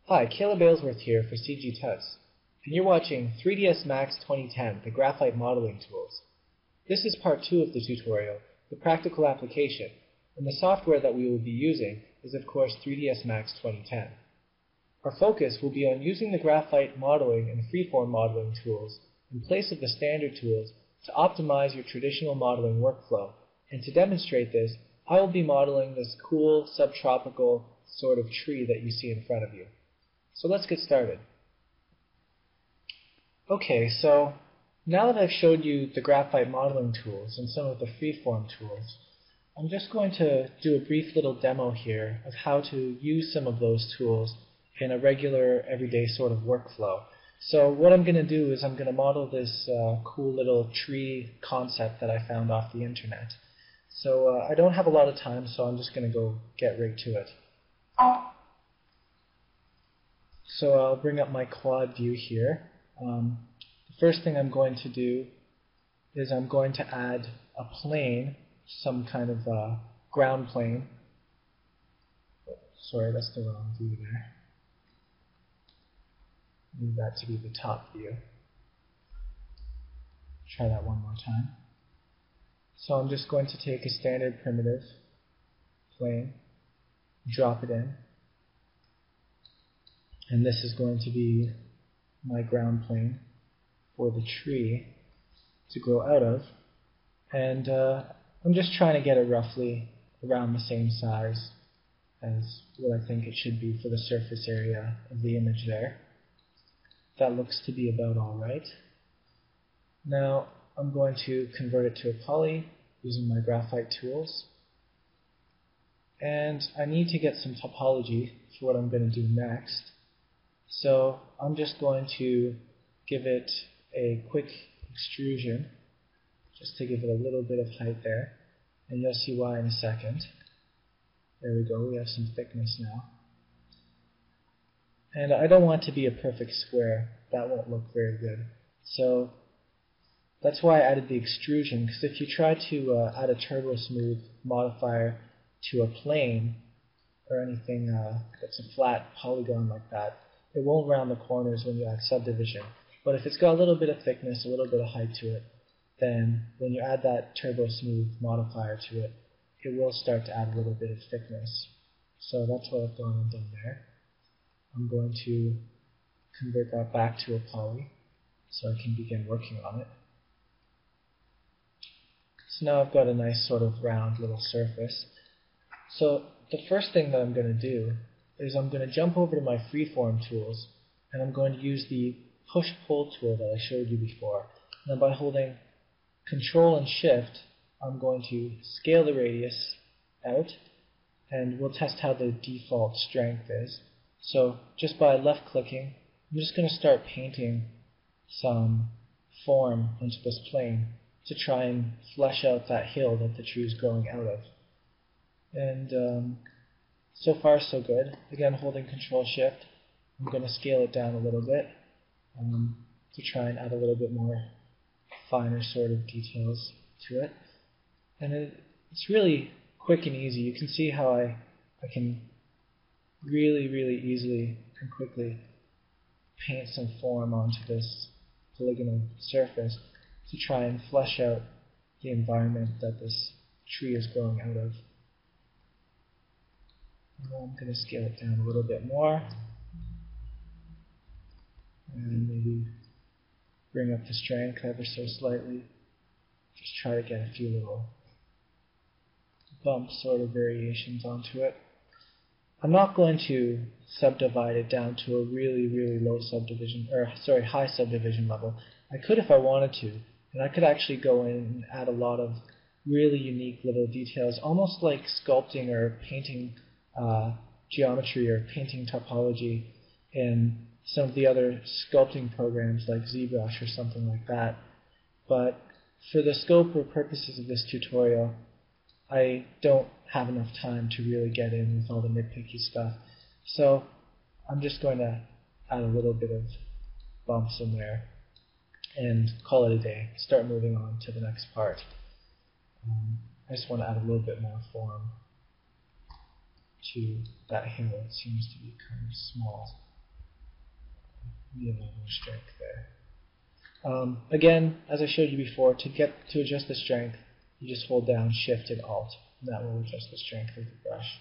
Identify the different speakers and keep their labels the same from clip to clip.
Speaker 1: Hi, Caleb Aylesworth here for CG Tuts, and you're watching 3ds Max 2010, the Graphite Modeling Tools. This is part 2 of the tutorial, the practical application, and the software that we will be using is of course 3ds Max 2010. Our focus will be on using the graphite modeling and freeform modeling tools in place of the standard tools to optimize your traditional modeling workflow, and to demonstrate this, I will be modeling this cool subtropical sort of tree that you see in front of you. So let's get started. Okay, so now that I've showed you the graphite modeling tools and some of the freeform tools, I'm just going to do a brief little demo here of how to use some of those tools in a regular, everyday sort of workflow. So what I'm going to do is I'm going to model this cool little tree concept that I found off the internet. So I don't have a lot of time, so I'm just going to go get right to it. So I'll bring up my quad view here. The first thing I'm going to do is I'm going to add a plane, some kind of ground plane. Sorry, that's the wrong view there. Need that to be the top view. Try that one more time. So I'm just going to take a standard primitive plane, drop it in, and this is going to be my ground plane for the tree to grow out of. And I'm just trying to get it roughly around the same size as what I think it should be for the surface area of the image there. That looks to be about all right. Now I'm going to convert it to a poly using my graphite tools. And I need to get some topology for what I'm going to do next. So I'm just going to give it a quick extrusion, just to give it a little bit of height there, and you'll see why in a second. There we go, we have some thickness now. And I don't want it to be a perfect square, that won't look very good. So that's why I added the extrusion, because if you try to add a turbo smooth modifier to a plane, or anything that's a flat polygon like that, it won't round the corners when you add subdivision. But if it's got a little bit of thickness, a little bit of height to it, then when you add that turbo smooth modifier to it, it will start to add a little bit of thickness. So that's what I've gone and done there. I'm going to convert that back to a poly so I can begin working on it. So now I've got a nice sort of round little surface. So the first thing that I'm going to do is I'm going to jump over to my freeform tools, and I'm going to use the push-pull tool that I showed you before. And then by holding Control and Shift, I'm going to scale the radius out, and we'll test how the default strength is. So just by left-clicking, I'm just going to start painting some form onto this plane to try and flesh out that hill that the tree is growing out of. And so far so good. Again, holding Control Shift, I'm going to scale it down a little bit to try and add a little bit more finer sort of details to it. And it's really quick and easy. You can see how I can really easily and quickly paint some form onto this polygonal surface to try and flesh out the environment that this tree is growing out of. And I'm going to scale it down a little bit more, and maybe bring up the strength ever so slightly. Just try to get a few little bump sort of variations onto it. I'm not going to subdivide it down to a really low subdivision, or sorry, high subdivision level. I could if I wanted to, and I could actually go in and add a lot of really unique little details, almost like sculpting or painting geometry or painting topology in some of the other sculpting programs like ZBrush or something like that. But for the scope or purposes of this tutorial, I don't have enough time to really get in with all the nitpicky stuff. So I'm just going to add a little bit of bumps in there and call it a day. Start moving on to the next part. I just want to add a little bit more form to that hill. It seems to be kind of small. Need a little more strength there. Again, as I showed you before, to adjust the strength, you just hold down Shift and Alt, and that will adjust the strength of the brush.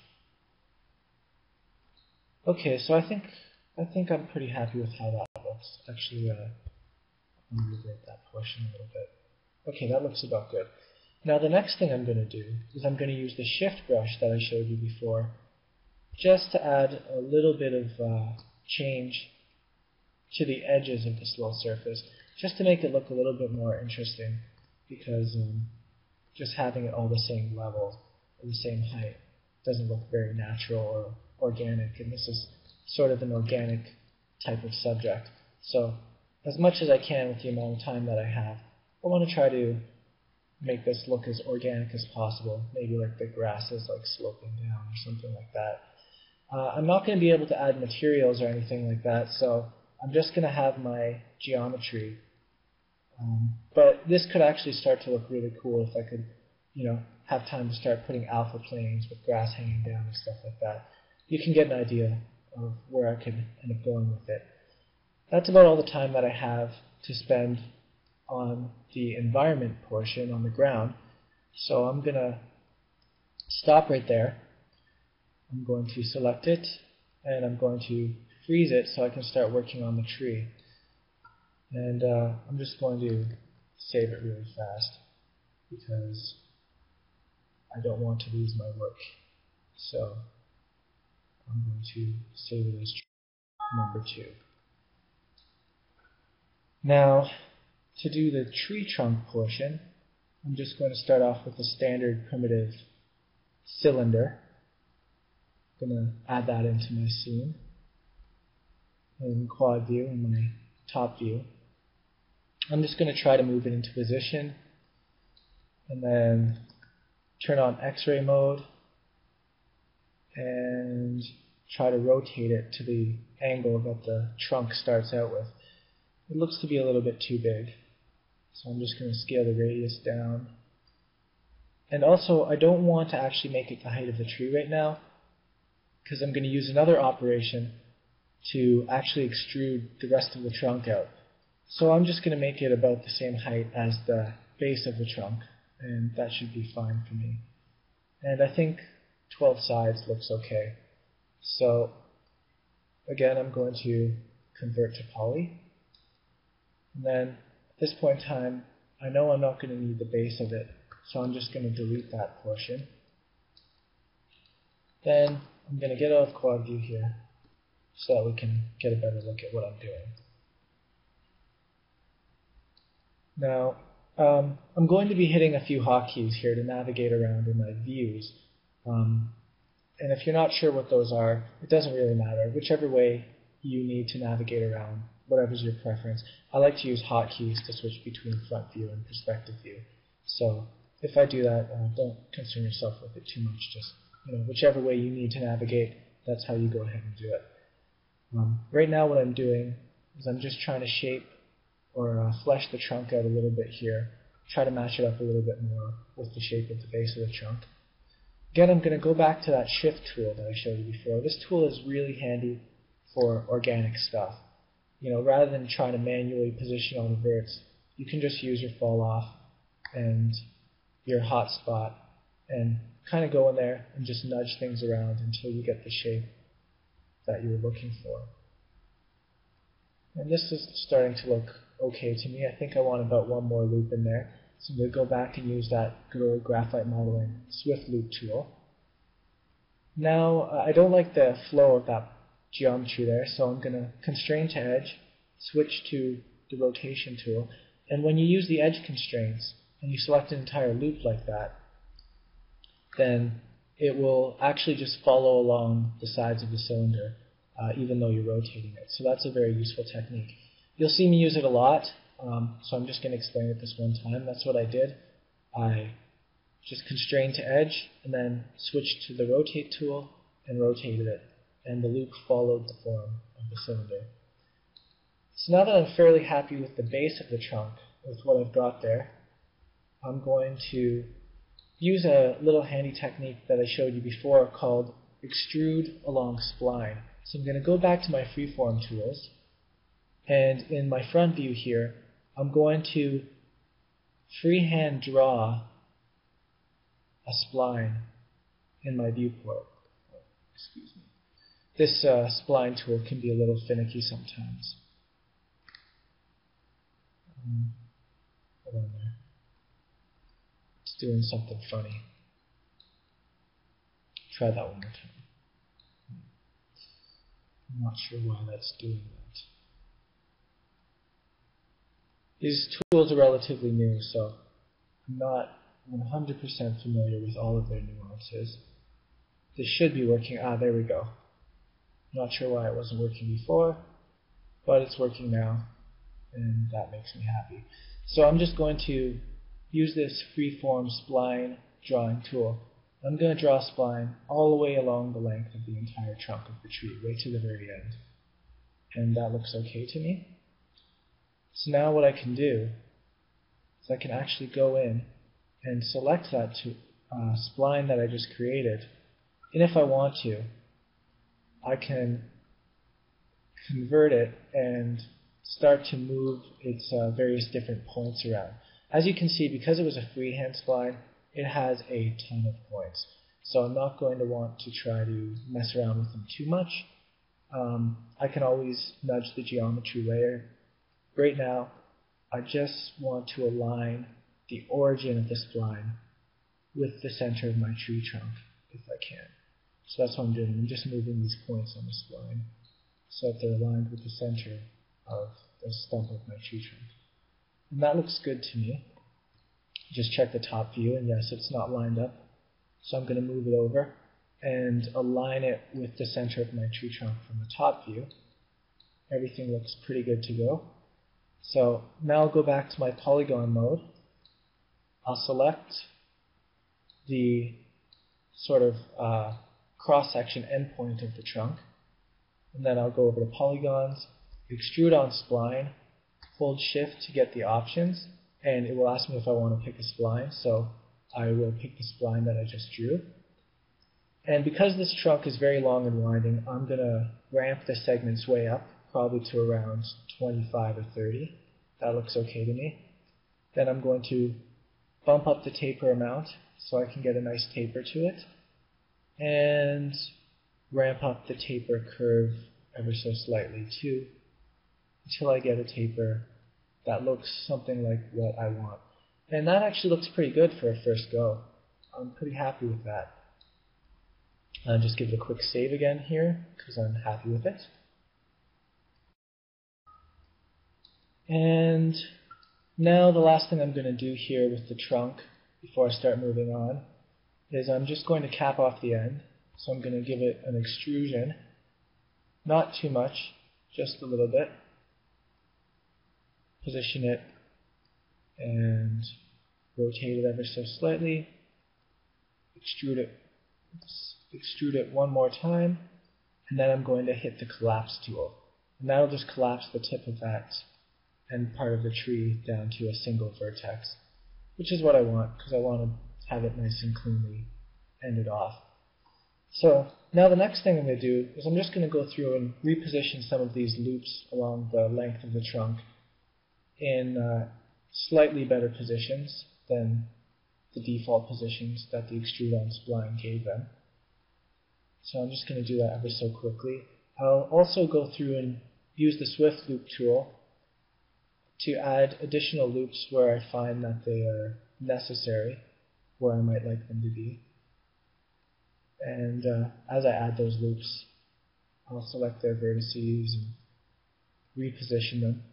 Speaker 1: Okay, so I think I'm pretty happy with how that looks. Actually, I'm going to revert that portion a little bit. Okay, that looks about good. Now the next thing I'm going to do is I'm going to use the Shift brush that I showed you before, just to add a little bit of change to the edges of this little surface, just to make it look a little bit more interesting, because just having it all the same level, or the same height, doesn't look very natural or organic, and this is sort of an organic type of subject. So as much as I can with the amount of time that I have, I want to try to make this look as organic as possible, maybe like the grass is like sloping down or something like that. I'm not going to be able to add materials or anything like that, so I'm just going to have my geometry. But this could actually start to look really cool if I could, have time to start putting alpha planes with grass hanging down and stuff like that. You can get an idea of where I could end up going with it. That's about all the time that I have to spend on the environment portion on the ground. So I'm going to stop right there. I'm going to select it, and I'm going to freeze it so I can start working on the tree. And I'm just going to save it really fast because I don't want to lose my work. So I'm going to save it as number 2. Now, to do the tree trunk portion, I'm just going to start off with a standard primitive cylinder. I'm going to add that into my scene in quad view, in my top view. I'm just going to try to move it into position and then turn on X-ray mode and try to rotate it to the angle that the trunk starts out with. It looks to be a little bit too big, so I'm just going to scale the radius down. And also, I don't want to actually make it the height of the tree right now, because I'm going to use another operation to actually extrude the rest of the trunk out. So I'm just going to make it about the same height as the base of the trunk, and that should be fine for me. And I think 12 sides looks okay. So again, I'm going to convert to poly. And then at this point in time, I know I'm not going to need the base of it, so I'm just going to delete that portion. Then I'm going to get out of quad view here so that we can get a better look at what I'm doing. Now, I'm going to be hitting a few hotkeys here to navigate around in my views. And if you're not sure what those are, it doesn't really matter. Whichever way you need to navigate around, whatever's your preference. I like to use hotkeys to switch between front view and perspective view. So if I do that, don't concern yourself with it too much. Just whichever way you need to navigate, that's how you go ahead and do it. Right now what I'm doing is I'm just trying to shape or flesh the trunk out a little bit here. Try to match it up a little bit more with the shape of the base of the trunk. Again, I'm going to go back to that shift tool that I showed you before. This tool is really handy for organic stuff. Rather than trying to manually position all the verts, you can just use your fall off and your hot spot and kind of go in there and just nudge things around until you get the shape that you were looking for. And this is starting to look okay to me. I think I want about one more loop in there. So I'm going to go back and use that good old Graphite modeling Swift Loop tool. Now, I don't like the flow of that geometry there, so I'm going to constrain to edge, switch to the rotation tool, and when you use the edge constraints and you select an entire loop like that, then it will actually just follow along the sides of the cylinder, even though you're rotating it. So that's a very useful technique. You'll see me use it a lot, so I'm just going to explain it this one time. That's what I did. I just constrained to edge and then switched to the rotate tool and rotated it, and the loop followed the form of the cylinder. So now that I'm fairly happy with the base of the trunk, with what I've got there, I'm going to use a little handy technique that I showed you before called extrude along spline. So I'm going to go back to my freeform tools, And in my front view here, I'm going to freehand draw a spline in my viewport. Excuse me. This spline tool can be a little finicky sometimes. Hold on there. It's doing something funny. Try that one more time. I'm not sure why that's doing that. These tools are relatively new, so I'm not 100% familiar with all of their nuances. This should be working. There we go. Not sure why it wasn't working before, but it's working now, and that makes me happy. So I'm just going to use this freeform spline drawing tool. I'm going to draw a spline all the way along the length of the entire trunk of the tree, right to the very end. And that looks okay to me. So now what I can do is I can actually go in and select that spline that I just created. And if I want to, I can convert it and start to move its various different points around. As you can see, because it was a freehand spline, it has a ton of points. So I'm not going to want to try to mess around with them too much. I can always nudge the geometry layer. Right now, I just want to align the origin of the spline with the center of my tree trunk, if I can. So that's what I'm doing. I'm just moving these points on the spline so that they're aligned with the center of the stump of my tree trunk. And that looks good to me. Just check the top view, and yes, it's not lined up. So I'm going to move it over and align it with the center of my tree trunk from the top view. Everything looks pretty good to go. So now I'll go back to my polygon mode. I'll select the sort of cross-section endpoint of the trunk, and then I'll go over to polygons, extrude on spline, hold shift to get the options, and it will ask me if I want to pick a spline, so I will pick the spline that I just drew. And because this trunk is very long and winding, I'm going to ramp the segments way up, probably to around 25 or 30. That looks okay to me. Then I'm going to bump up the taper amount so I can get a nice taper to it, and ramp up the taper curve ever so slightly too, until I get a taper that looks something like what I want. And that actually looks pretty good for a first go. I'm pretty happy with that. I'll just give it a quick save again here, because I'm happy with it. And now the last thing I'm going to do here with the trunk, before I start moving on, is I'm just going to cap off the end. So I'm going to give it an extrusion. Not too much, just a little bit. Position it and rotate it ever so slightly. Extrude it one more time, and then I'm going to hit the collapse tool. And that'll just collapse the tip of that end part of the tree down to a single vertex, which is what I want, because I want to have it nice and cleanly ended off. So now the next thing I'm going to do is I'm just going to go through and reposition some of these loops along the length of the trunk in slightly better positions than the default positions that the extrude on spline gave them. So I'm just going to do that ever so quickly. I'll also go through and use the Swift Loop tool to add additional loops where I find that they are necessary, where I might like them to be. And as I add those loops, I'll select their vertices and reposition them.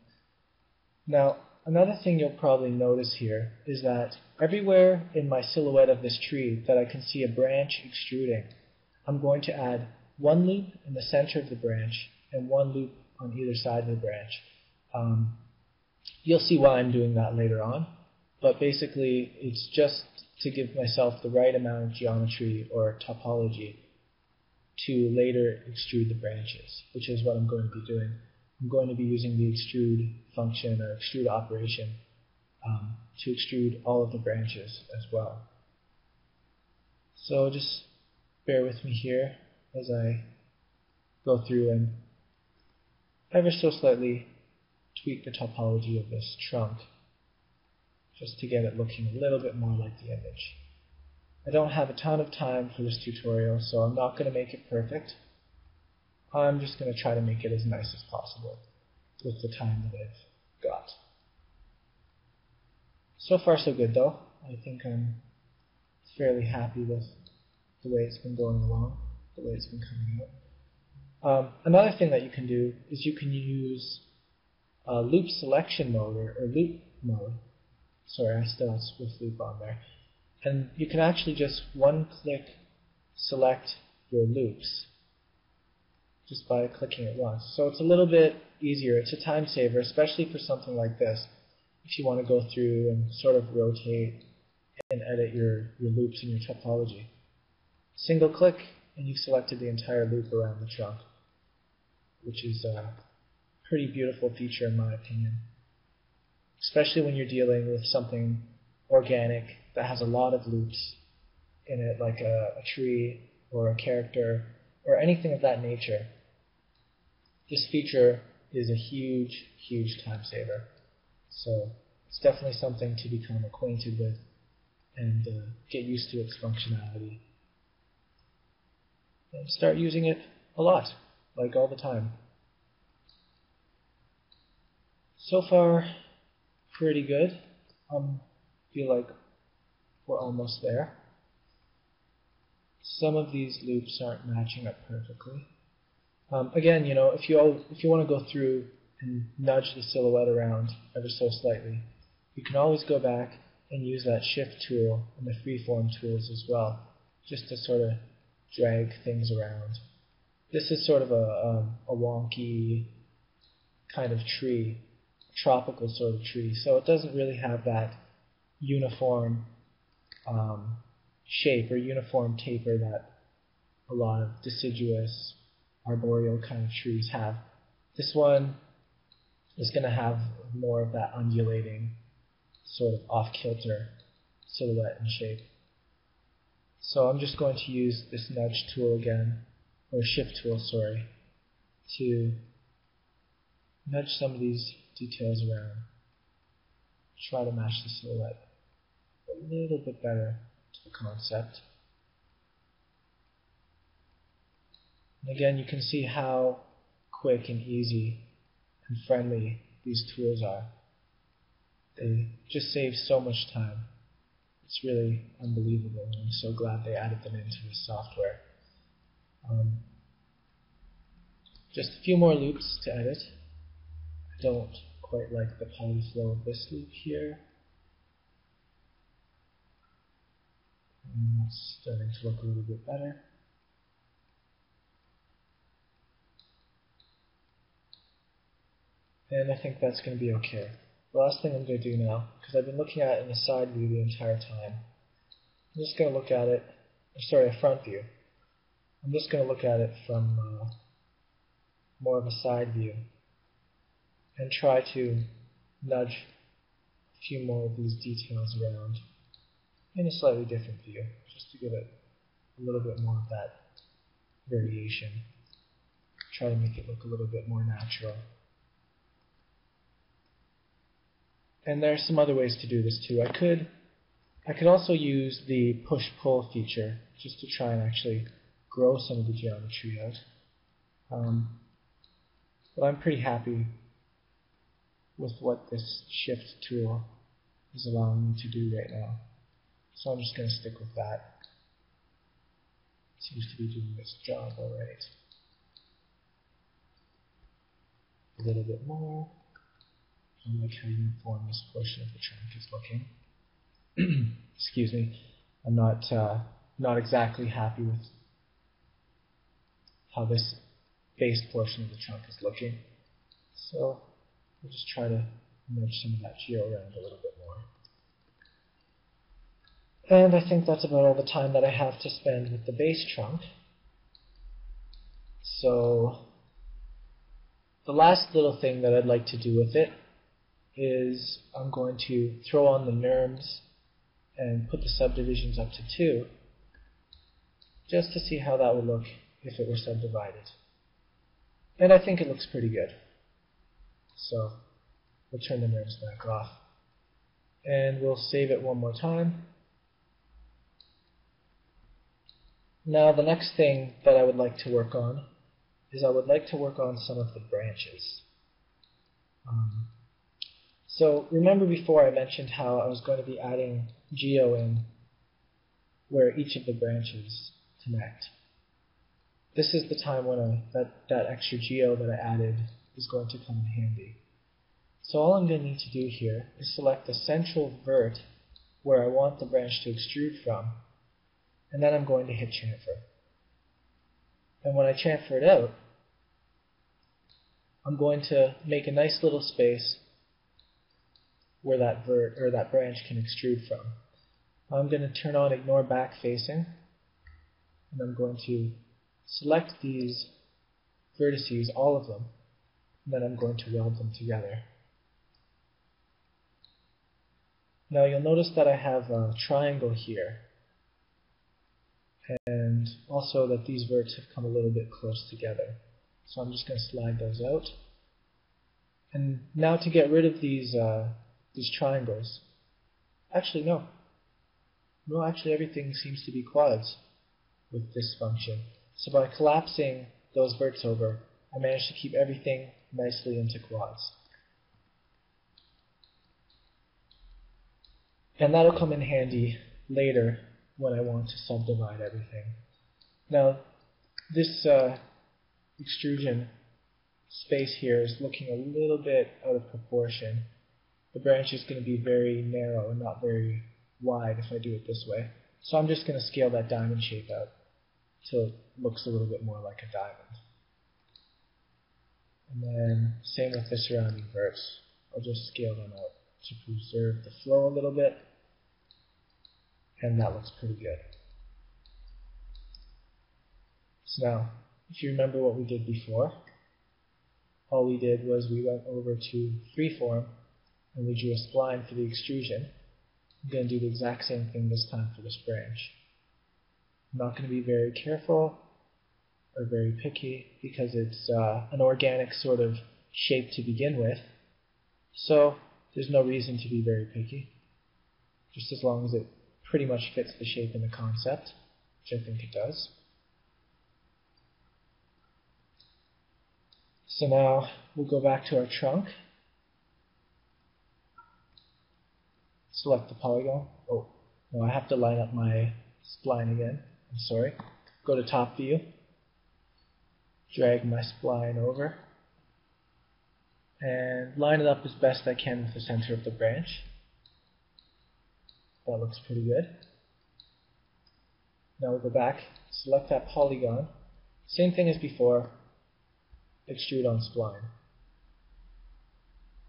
Speaker 1: Now, another thing you'll probably notice here is that everywhere in my silhouette of this tree that I can see a branch extruding, I'm going to add one loop in the center of the branch and one loop on either side of the branch. You'll see why I'm doing that later on, but basically it's just to give myself the right amount of geometry or topology to later extrude the branches, which is what I'm going to be doing. I'm going to be using the extrude function or extrude operation to extrude all of the branches as well. So just bear with me here as I go through and ever so slightly tweak the topology of this trunk just to get it looking a little bit more like the image. I don't have a ton of time for this tutorial, so I'm not going to make it perfect. I'm just going to try to make it as nice as possible with the time that I've got. So far so good though. I think I'm fairly happy with the way it's been going along, the way it's been coming out. Another thing that you can do is you can use loop selection mode or loop mode. Sorry, I still have Swift Loop on there. And you can actually just one-click select your loops just by clicking it once. So it's a little bit easier. It's a time saver, especially for something like this. If you want to go through and sort of rotate and edit your loops in your topology. Single click and you've selected the entire loop around the trunk, which is a pretty beautiful feature in my opinion. Especially when you're dealing with something organic that has a lot of loops in it, like a tree or a character or anything of that nature. This feature is a huge, huge time saver. So it's definitely something to become acquainted with and get used to its functionality. And start using it a lot, like all the time. So far, pretty good. Feel like we're almost there. Some of these loops aren't matching up perfectly. Again, you know, if you want to go through and nudge the silhouette around ever so slightly, you can always go back and use that shift tool and the freeform tools as well, just to sort of drag things around. This is sort of a wonky kind of tree, tropical sort of tree, so it doesn't really have that uniform shape or uniform taper that a lot of deciduous arboreal kind of trees have. This one is going to have more of that undulating sort of off-kilter silhouette and shape. So I'm just going to use this nudge tool again, or shift tool, sorry, to nudge some of these details around. Try to match the silhouette a little bit better to the concept. And again, you can see how quick and easy and friendly these tools are. They just save so much time. It's really unbelievable, and I'm so glad they added them into the software. Just a few more loops to edit. I don't quite like the polyflow of this loop here. And that's starting to look a little bit better. And I think that's going to be okay. The last thing I'm going to do now, because I've been looking at it in a side view the entire time, I'm just going to look at it, sorry, a front view. I'm just going to look at it from more of a side view and try to nudge a few more of these details around in a slightly different view, just to give it a little bit more of that variation. Try to make it look a little bit more natural. And there are some other ways to do this too. I could also use the push-pull feature just to try and actually grow some of the geometry out. But I'm pretty happy with what this shift tool is allowing me to do right now. So I'm just going to stick with that. It seems to be doing its job alright. A little bit more. I like how uniform this portion of the trunk is looking. Excuse me. I'm not exactly happy with how this base portion of the trunk is looking. So we'll just try to nudge some of that geo around a little bit more. And I think that's about all the time that I have to spend with the base trunk. So the last little thing that I'd like to do with it is I'm going to throw on the NURMs and put the subdivisions up to 2 just to see how that would look if it were subdivided. And I think it looks pretty good. So we'll turn the nerves back off. And we'll save it one more time. Now the next thing that I would like to work on is I would like to work on some of the branches. So remember before I mentioned how I was going to be adding geo in where each of the branches connect. This is the time when that extra geo that I added is going to come in handy. So all I'm going to need to do here is select the central vert where I want the branch to extrude from, and then I'm going to hit chamfer. And when I chamfer it out, I'm going to make a nice little space where that vert or that branch can extrude from. I'm going to turn on ignore back facing, and I'm going to select these vertices, all of them, and then I'm going to weld them together. Now you'll notice that I have a triangle here, and also that these verts have come a little bit close together. So I'm just going to slide those out. And now to get rid of these triangles, actually everything seems to be quads with this function. So by collapsing those verts over, I managed to keep everything nicely into quads. And that'll come in handy later when I want to subdivide everything. Now, this extrusion space here is looking a little bit out of proportion. The branch is going to be very narrow and not very wide if I do it this way. So I'm just going to scale that diamond shape out till it looks a little bit more like a diamond. And then same with the surrounding verts. I'll just scale them out to preserve the flow a little bit. And that looks pretty good. So now, if you remember what we did before, all we did was we went over to freeform and we drew a spline for the extrusion. I'm going to do the exact same thing this time for this branch. I'm not going to be very careful or very picky because it's an organic sort of shape to begin with. So there's no reason to be very picky, just as long as it pretty much fits the shape and the concept, which I think it does. So now we'll go back to our trunk, select the polygon. Oh, no, I have to line up my spline again. I'm sorry. Go to top view, drag my spline over, and line it up as best I can with the center of the branch. That looks pretty good. Now we'll go back, select that polygon, same thing as before, extrude on spline.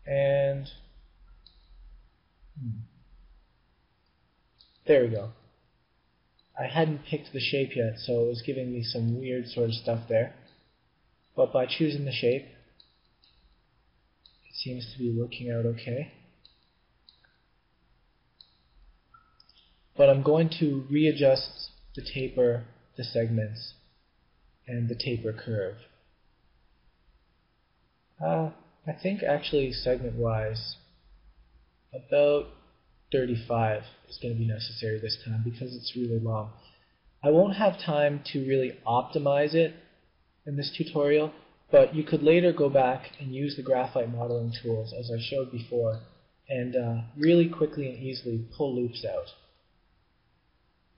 Speaker 1: And there we go. I hadn't picked the shape yet, so it was giving me some weird sort of stuff there. But by choosing the shape, it seems to be working out okay. But I'm going to readjust the taper, the segments, and the taper curve. I think actually segment-wise, about 35 is going to be necessary this time because it's really long. I won't have time to really optimize it in this tutorial, but you could later go back and use the graphite modeling tools as I showed before and really quickly and easily pull loops out.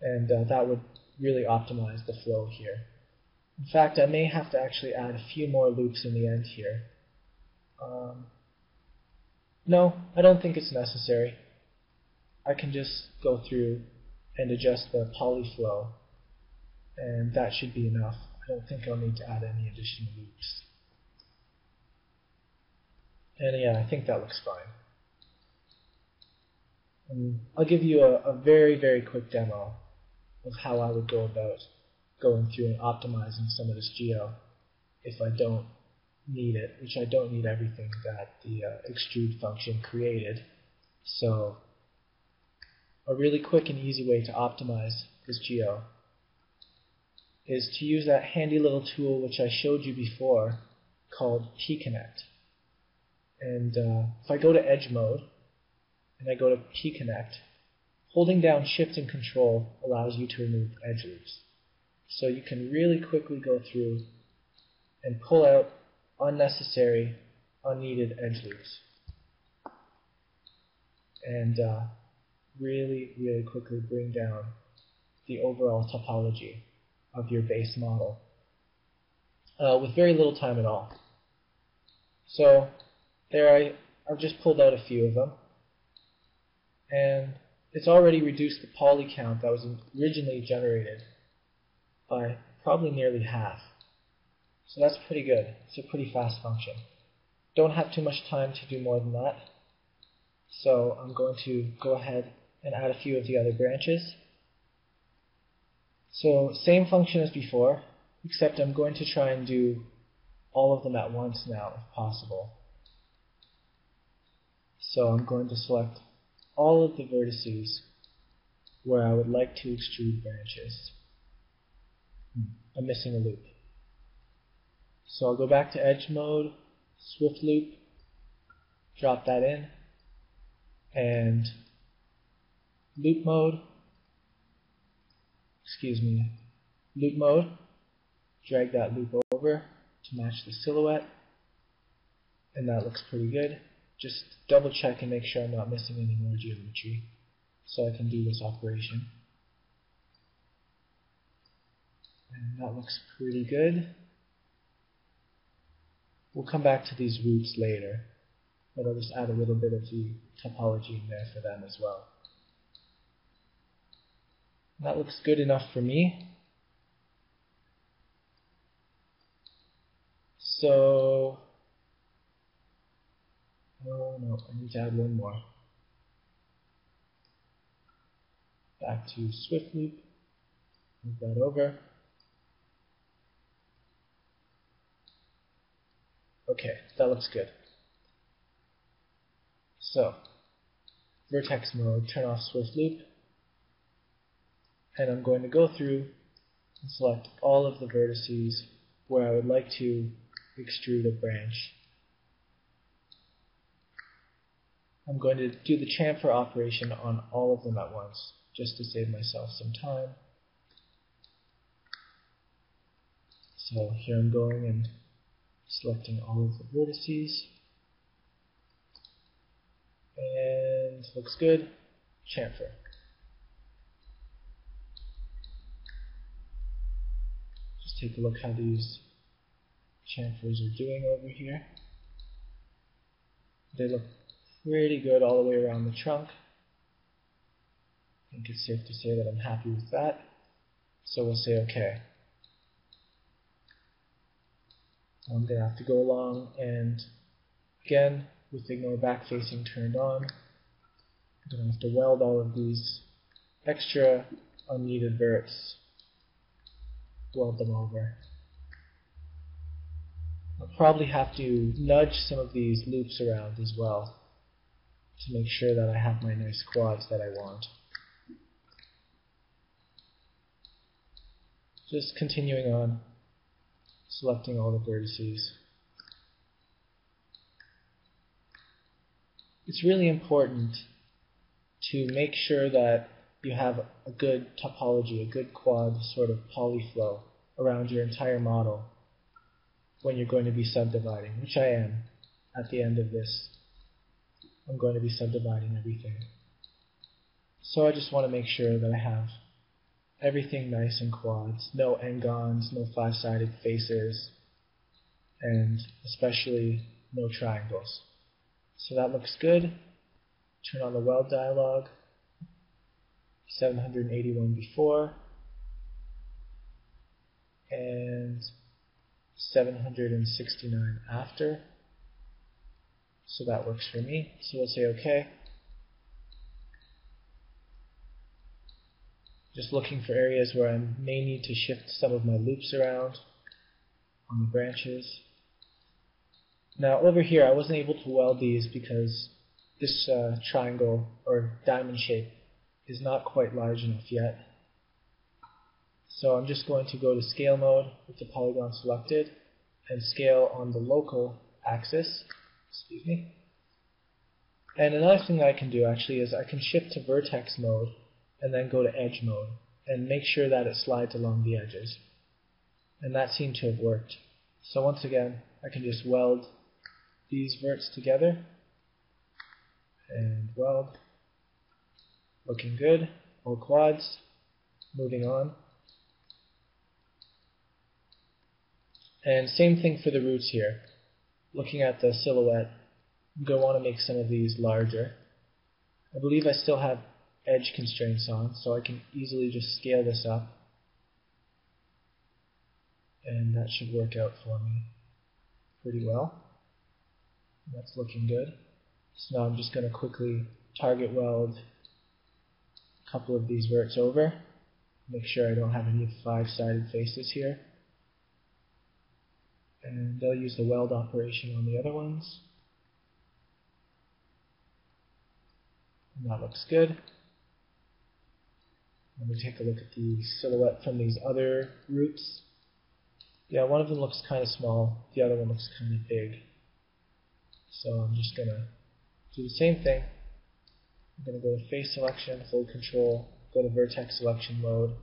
Speaker 1: And that would really optimize the flow here. In fact, I may have to actually add a few more loops in the end here. No, I don't think it's necessary. I can just go through and adjust the poly flow, and that should be enough. I don't think I'll need to add any additional loops. And yeah, I think that looks fine. And I'll give you a very, very quick demo of how I would go about going through and optimizing some of this geo if I don't need it, which I don't need everything that the extrude function created. So a really quick and easy way to optimize this geo is to use that handy little tool which I showed you before called T-Connect. And if I go to edge mode and I go to P-Connect, holding down Shift and Control allows you to remove edge loops. So you can really quickly go through and pull out unnecessary, unneeded edge loops. And really, really quickly bring down the overall topology of your base model with very little time at all. So there I've just pulled out a few of them, and it's already reduced the poly count that was originally generated by probably nearly half. So that's pretty good. It's a pretty fast function. Don't have too much time to do more than that, so I'm going to go ahead and add a few of the other branches. So same function as before, except I'm going to try and do all of them at once now if possible. So I'm going to select all of the vertices where I would like to extrude branches. I'm missing a loop. So I'll go back to edge mode, swift loop, drop that in, and loop mode, drag that loop over to match the silhouette, and that looks pretty good. Just double check and make sure I'm not missing any more geometry so I can do this operation. And that looks pretty good. We'll come back to these roots later, but I'll just add a little bit of the topology in there for them as well. That looks good enough for me. So, oh no, I need to add one more. Back to swift loop, move that over. Okay, that looks good. So, vertex mode, turn off swift loop, and I'm going to go through and select all of the vertices where I would like to extrude a branch. I'm going to do the chamfer operation on all of them at once, just to save myself some time. So here I'm going and selecting all of the vertices. And looks good. Chamfer. Just take a look how these chamfers are doing over here. They look pretty good all the way around the trunk. I think it's safe to say that I'm happy with that. So we'll say OK. I'm going to have to go along and, again, with ignore back facing turned on, I'm going to have to weld all of these extra unneeded verts. Weld them over. I'll probably have to nudge some of these loops around as well to make sure that I have my nice quads that I want. Just continuing on, selecting all the vertices. It's really important to make sure that you have a good topology, a good quad sort of polyflow around your entire model when you're going to be subdividing, which I am at the end of this. I'm going to be subdividing everything. So I just want to make sure that I have everything nice in quads, no n-gons, no five-sided faces, and especially no triangles. So that looks good. Turn on the weld dialog. 781 before and 769 after. So that works for me. So we'll say OK. Just looking for areas where I may need to shift some of my loops around on the branches. Now over here I wasn't able to weld these because this triangle or diamond shape is not quite large enough yet. So I'm just going to go to scale mode with the polygon selected and scale on the local axis Excuse me. And another thing that I can do actually is I can shift to vertex mode and then go to edge mode and make sure that it slides along the edges. And that seemed to have worked. So once again, I can just weld these verts together and weld. Looking good. All quads. Moving on. And same thing for the roots here. Looking at the silhouette, I'm going to want to make some of these larger. I believe I still have edge constraints on, so I can easily just scale this up. And that should work out for me pretty well. That's looking good. So now I'm just going to quickly target weld a couple of these verts over. Make sure I don't have any 5-sided faces here. And I'll use the weld operation on the other ones. And that looks good. Let me take a look at the silhouette from these other roots. Yeah, one of them looks kind of small, the other one looks kind of big. So I'm just going to do the same thing. I'm going to go to face selection, hold control, go to vertex selection mode,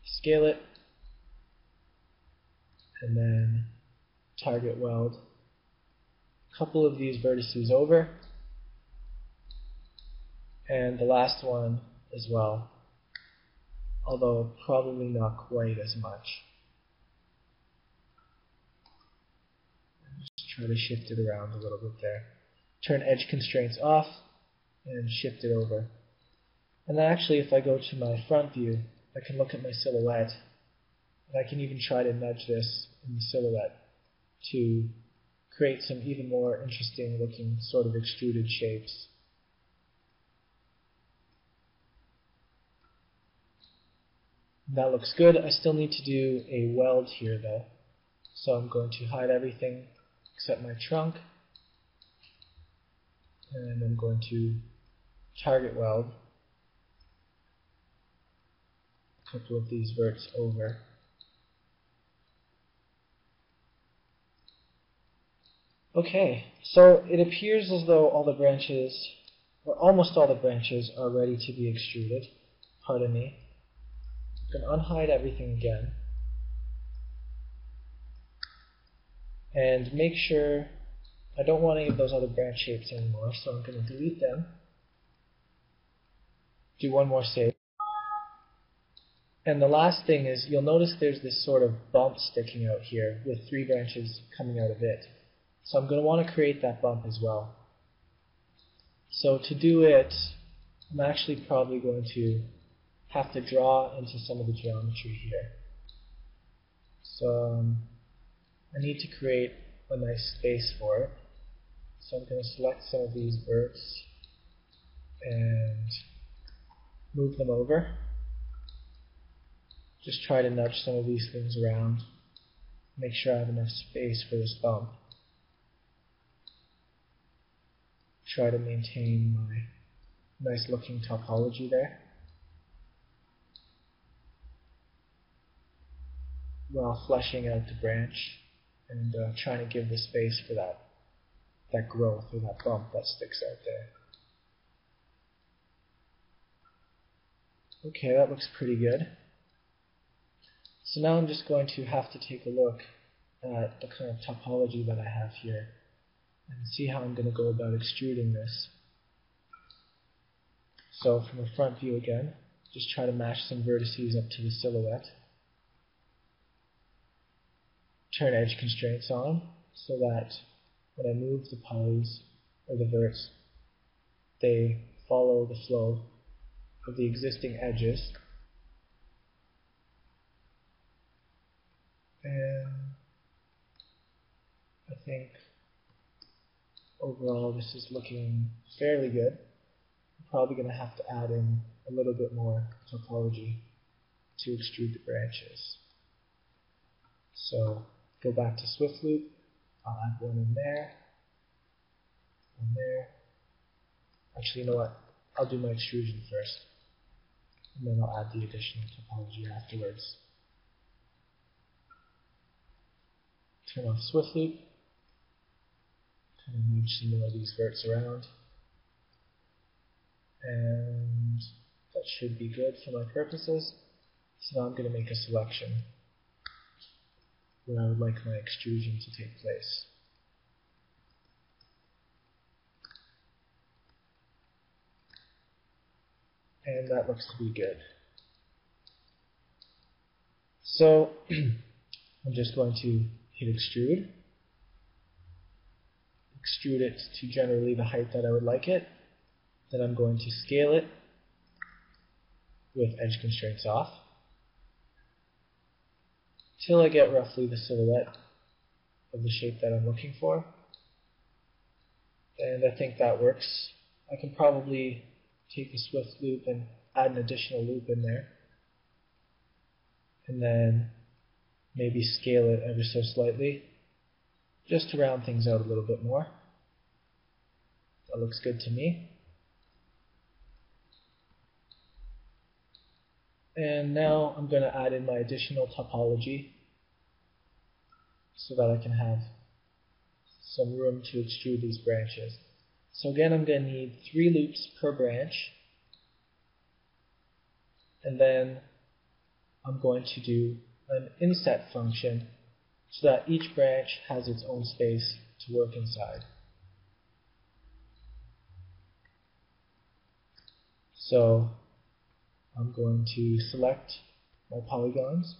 Speaker 1: scale it, and then target weld a couple of these vertices over, and the last one as well, although probably not quite as much. Just try to shift it around a little bit there. Turn edge constraints off and shift it over. And then actually, if I go to my front view, I can look at my silhouette, and I can even try to nudge this in the silhouette to create some even more interesting looking sort of extruded shapes. That looks good. I still need to do a weld here though. So I'm going to hide everything except my trunk. And I'm going to target weld a couple of these verts over. Okay, so it appears as though all the branches, or almost all the branches, are ready to be extruded. Pardon me. I'm going to unhide everything again. And make sure I don't want any of those other branch shapes anymore, so I'm going to delete them. Do one more save. And the last thing is, you'll notice there's this sort of bump sticking out here with 3 branches coming out of it. So I'm going to want to create that bump as well. So to do it, I'm actually probably going to have to draw into some of the geometry here. So I need to create a nice space for it. So I'm going to select some of these verts and move them over. Just try to nudge some of these things around. Make sure I have enough space for this bump. Try to maintain my nice looking topology there, while fleshing out the branch and trying to give the space for that growth or that bump that sticks out there. Okay, that looks pretty good. So now I'm just going to have to take a look at the kind of topology that I have here and see how I'm going to go about extruding this. So from a front view again, just try to match some vertices up to the silhouette. Turn edge constraints on so that when I move the polys or the verts, they follow the flow of the existing edges. And I think overall this is looking fairly good. I'm probably going to have to add in a little bit more topology to extrude the branches. So go back to Swift Loop. I'll add one in there. One there. Actually, you know what? I'll do my extrusion first, and then I'll add the additional topology afterwards. Turn off Swift Loop. kind of move some more of these verts around. And that should be good for my purposes. So now I'm going to make a selection where I would like my extrusion to take place. And that looks to be good. So I'm just going to hit extrude. Extrude it to generally the height that I would like it. Then I'm going to scale it with edge constraints off till I get roughly the silhouette of the shape that I'm looking for. And I think that works. I can probably take a swift loop and add an additional loop in there. And then maybe scale it ever so slightly, just to round things out a little bit more. That looks good to me. And now I'm going to add in my additional topology so that I can have some room to extrude these branches. So again, I'm going to need 3 loops per branch. And then I'm going to do an inset function so that each branch has its own space to work inside. So I'm going to select my polygons,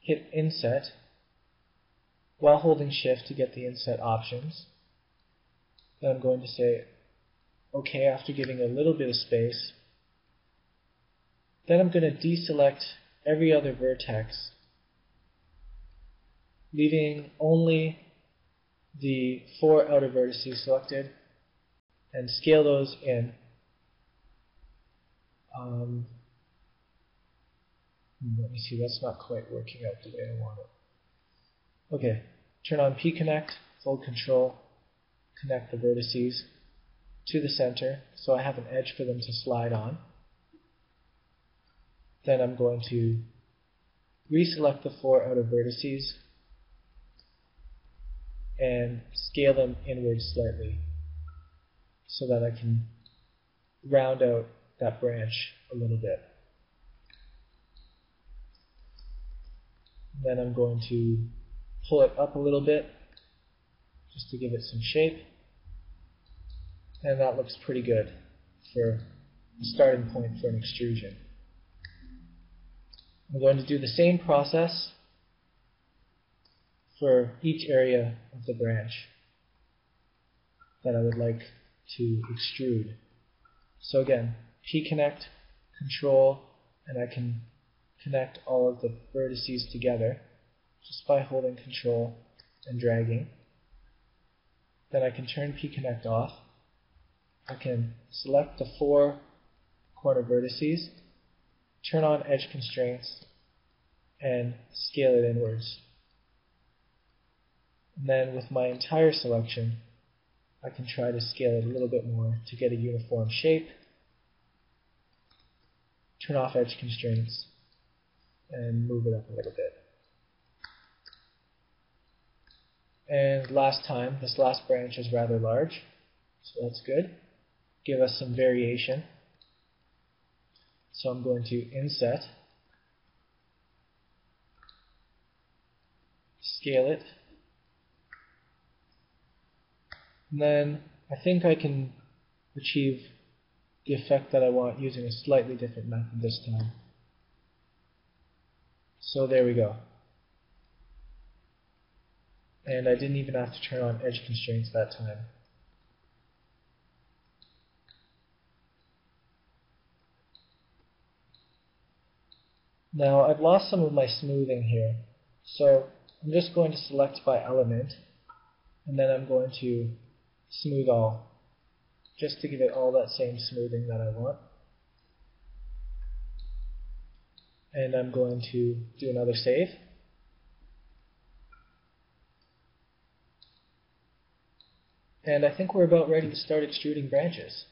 Speaker 1: hit inset, while holding shift to get the inset options. Then I'm going to say OK after giving a little bit of space. Then I'm going to deselect every other vertex, leaving only the 4 outer vertices selected, and scale those in. Let me see, that's not quite working out the way I want it. Okay, turn on P-Connect, hold Control, connect the vertices to the center so I have an edge for them to slide on. Then I'm going to reselect the 4 outer vertices and scale them inwards slightly so that I can round out that branch a little bit. Then I'm going to pull it up a little bit just to give it some shape. And that looks pretty good for a starting point for an extrusion. I'm going to do the same process for each area of the branch that I would like to extrude. So again, P-Connect, Control, and I can connect all of the vertices together just by holding Control and dragging. Then I can turn P-Connect off. I can select the 4 corner vertices, turn on edge constraints, and scale it inwards. And then with my entire selection, I can try to scale it a little bit more to get a uniform shape, turn off edge constraints, and move it up a little bit. And last time, this last branch is rather large, so that's good. Give us some variation. So I'm going to inset, scale it, and then I think I can achieve the effect that I want using a slightly different method this time. So there we go. And I didn't even have to turn on edge constraints that time. Now I've lost some of my smoothing here, so I'm just going to select by element, and then I'm going to smooth all, just to give it all that same smoothing that I want. And I'm going to do another save. And I think we're about ready to start extruding branches.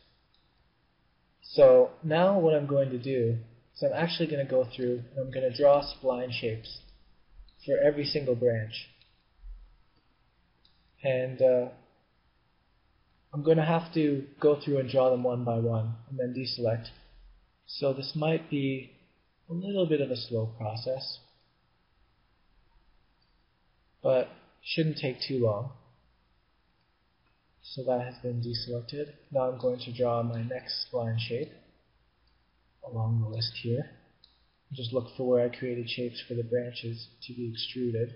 Speaker 1: So now what I'm going to do is I'm actually going to go through and I'm going to draw spline shapes for every single branch. And I'm going to have to go through and draw them one by one and then deselect. So this might be a little bit of a slow process, but shouldn't take too long. So that has been deselected. Now I'm going to draw my next line shape along the list here. Just look for where I created shapes for the branches to be extruded.